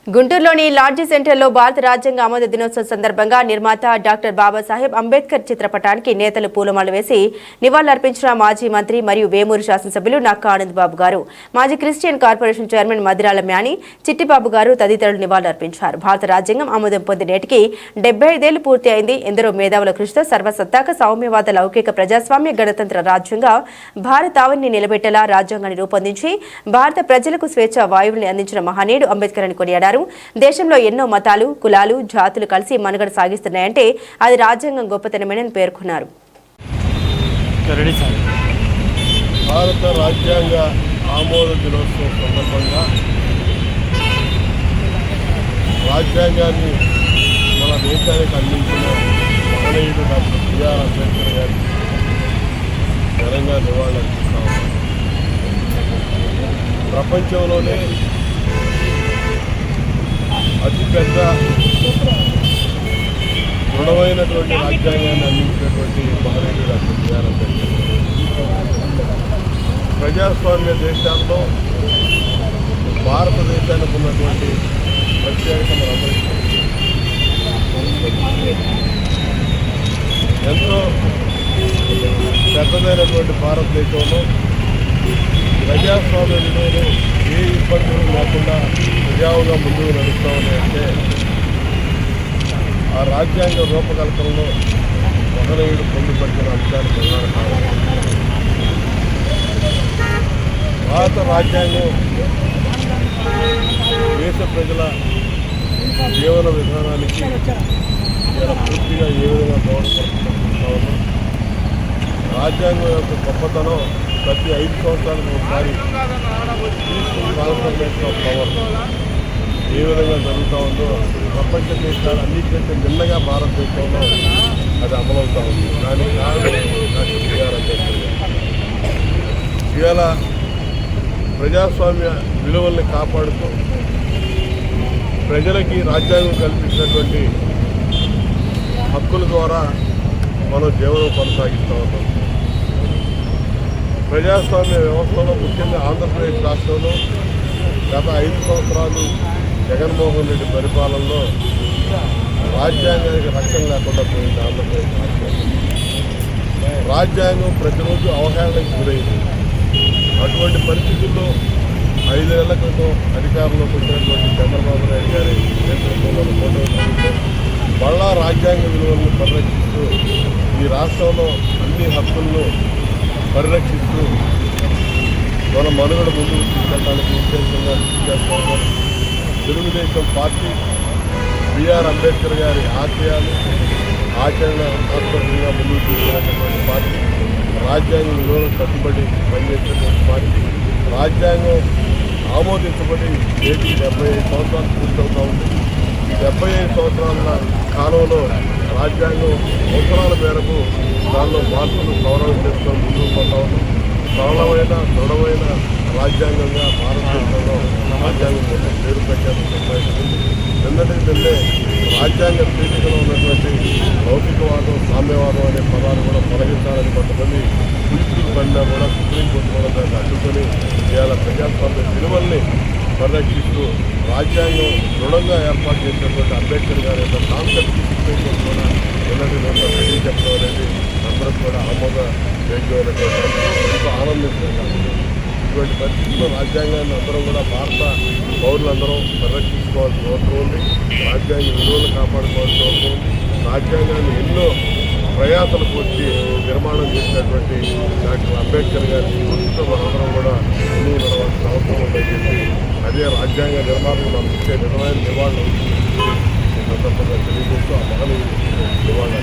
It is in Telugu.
గుంటూరులోని లాడ్జీ సెంటర్లో భారత రాజ్యాంగ ఆమోద దినోత్సవం సందర్భంగా నిర్మాత డాక్టర్ బాబాసాహెబ్ అంబేద్కర్ చిత్రపటానికి నేతలు పూలమాల వేసి నివాళులర్పించిన మాజీ మంత్రి మరియు వేమూరు శాసనసభ్యులు నక్కా ఆనంద్ బాబు గారు, మాజీ Christian corporation chairman Madirala మ్యాని Chittibabu గారు తదితరులు నివాళులర్పించారు. భారత రాజ్యాంగం ఆమోదం పొంది నేటికి 75 ఏళ్లు పూర్తి అయింది. ఎందరో మేధావుల కృషితో సర్వసత్తాక సౌమ్యవాద లౌకిక ప్రజాస్వామ్య గణతంత్ర రాజ్యంగా భారతావనిని నిలబెట్టేలా రాజ్యాంగాన్ని రూపొందించి భారత ప్రజలకు స్వేచ్ఛ వాయువుల్ని అందించిన మహనీయుడు అంబేద్కర్ అని కొనియాడారు. దేశంలో ఎన్నో మతాలు, కులాలు, జాతులు కలిసి మనుగడ సాగిస్తున్నాయంటే అది రాజ్యాంగం గొప్పతనమేనని పేర్కొన్నారు. భారత రాజ్యాంగ ఆమోద దినోత్సవం సందర్భంగా రాజ్యాంగాన్ని మన దేశానికి అందించిన మహనీయుడు డాక్టర్ బిఆర్ అంబేద్కర్ గారికి ఘనంగా నివాళులర్పిస్తాం. ప్రపంచంలోనే అతిపెద్ద దృఢమైనటువంటి రాజ్యాంగాన్ని అందించినటువంటి మహనీయుడు డాక్టర్ బిఆర్ అంబేద్కర్. ప్రజాస్వామ్య దేశాల్లో భారతదేశానికి ఉన్నటువంటి ప్రత్యేకత మనందరికీ ఎంతో పెద్దదైనటువంటి భారతదేశంలో ప్రజాస్వామ్య విలువలు ఏ ఇబ్బందులు లేకుండా సజావుగా ముందుకు నడుస్తూ ఉన్నాయంటే ఆ రాజ్యాంగ రూపకల్పనలో మహనీయుడు పొందుపరిచిన అంశాలు ప్రధాన కావాలి. భారత రాజ్యాంగం దేశ ప్రజల జీవన విధానానికి ఇలా పూర్తిగా ఏ విధంగా దోహదపడుతూ ఉన్నాం. రాజ్యాంగం యొక్క గొప్పతనం ప్రతి 5 సంవత్సరాలకు ఒకసారి ట్రాన్స్ఫర్మేషన్ ఆఫ్ పవర్ ఏ విధంగా జరుగుతూ ఉందో ప్రపంచ దేశాలు అన్నింటికంటే నిన్నగా భారతదేశంలో అది అమలవుతూ ఉంది. దానికి కారణం డాక్టర్ బిఆర్ అంబేద్కర్ గారు. ఇవాళ ప్రజాస్వామ్య విలువల్ని కాపాడుతూ ప్రజలకి రాజ్యాంగం కల్పించినటువంటి హక్కుల ద్వారా మనం జీవనం కొనసాగిస్తూ ఉన్నాం. ప్రజాస్వామ్య వ్యవస్థలో ముఖ్యంగా ఆంధ్రప్రదేశ్ రాష్ట్రంలో గత 5 సంవత్సరాలు జగన్మోహన్ రెడ్డి పరిపాలనలో రాజ్యాంగానికి రక్షణ లేకుండా పోయింది. ఆంధ్రప్రదేశ్ రాష్ట్రంలో రాజ్యాంగం ప్రతిరోజు అవహేళనకు గురైంది. అటువంటి పరిస్థితుల్లో 5 ఏళ్ల క్రితం అధికారంలోకి వచ్చినటువంటి చంద్రబాబు నాయుడు గారి నేతృత్వంలో మళ్ళా రాజ్యాంగ విలువలను పరిరక్షిస్తూ ఈ రాష్ట్రంలో అన్ని హక్కులను పరిరక్షిస్తూ మన మనుగడ ముందుకు తీసుకెళ్ళడానికి ఉద్దేశంగా చేస్తున్న తెలుగుదేశం పార్టీ బిఆర్ అంబేద్కర్ గారి ఆశయాలు ఆచరణ ఆత్మహత్యంగా ముందుకు తీసుకెళ్ళినటువంటి పార్టీ, రాజ్యాంగ విలువలకు కట్టుబడి పనిచేసినటువంటి పార్టీ, రాజ్యాంగం ఆమోదించబడి నేటికి 75 సంవత్సరాలు పూర్తవుతూ ఉంది. ఈ 75 సంవత్సరాల కాలంలో రాజ్యాంగం అవసరాల మేరకు దానిలో మార్పులు సవరణ చేసుకొని ముందుకు పోతా ఉన్నాం. సరళమైన దృఢమైన రాజ్యాంగంగా భారతదేశంలో రాజ్యాంగం కోసం పేరు ప్రఖ్యాతం సంపాదించింది. నిన్నటికి నిన్నే రాజ్యాంగ పీఠికలో ఉన్నటువంటి లౌకికవాదం, సామ్యవాదం అనే పదాలు కూడా తొలగించాలని కొంతమంది పులిస్తులు పడినా కూడా సుప్రీంకోర్టు కూడా దాన్ని అడ్డుకొని ఇవాళ ప్రజాస్వామ్య విలువల్ని పరిరక్షిస్తూ రాజ్యాంగం దృఢంగా ఏర్పాటు చేసినటువంటి అంబేద్కర్ గారి యొక్క కాన్సెప్ట్కి సుప్రీంకోర్టు కూడా నిన్నటి చెప్పడం అనేది అందరూ కూడా ఆమోద యోగ్యమైనటువంటి ఎంతో ఆనందించారు. ఇటువంటి పరిస్థితుల్లో రాజ్యాంగాన్ని అందరం కూడా భారత పౌరులందరూ పరిరక్షించుకోవాల్సిన అవసరం ఉంది. రాజ్యాంగ విలువలు కాపాడుకోవాల్సిన అవసరం ఉంది. రాజ్యాంగాన్ని ఎన్నో ప్రయాసలకు వచ్చి నిర్మాణం చేసినటువంటి డాక్టర్ అంబేద్కర్ గారి స్ఫూర్తితో మనందరం కూడా ముందుకు నడవాల్సిన అవసరం ఉందని చెప్పి అదే రాజ్యాంగ నిర్మాణం మనం ఇచ్చే నిజమైన నివాళులు సందర్భంగా తెలియజేస్తూ ఆ మహనీయుడు నివాళులు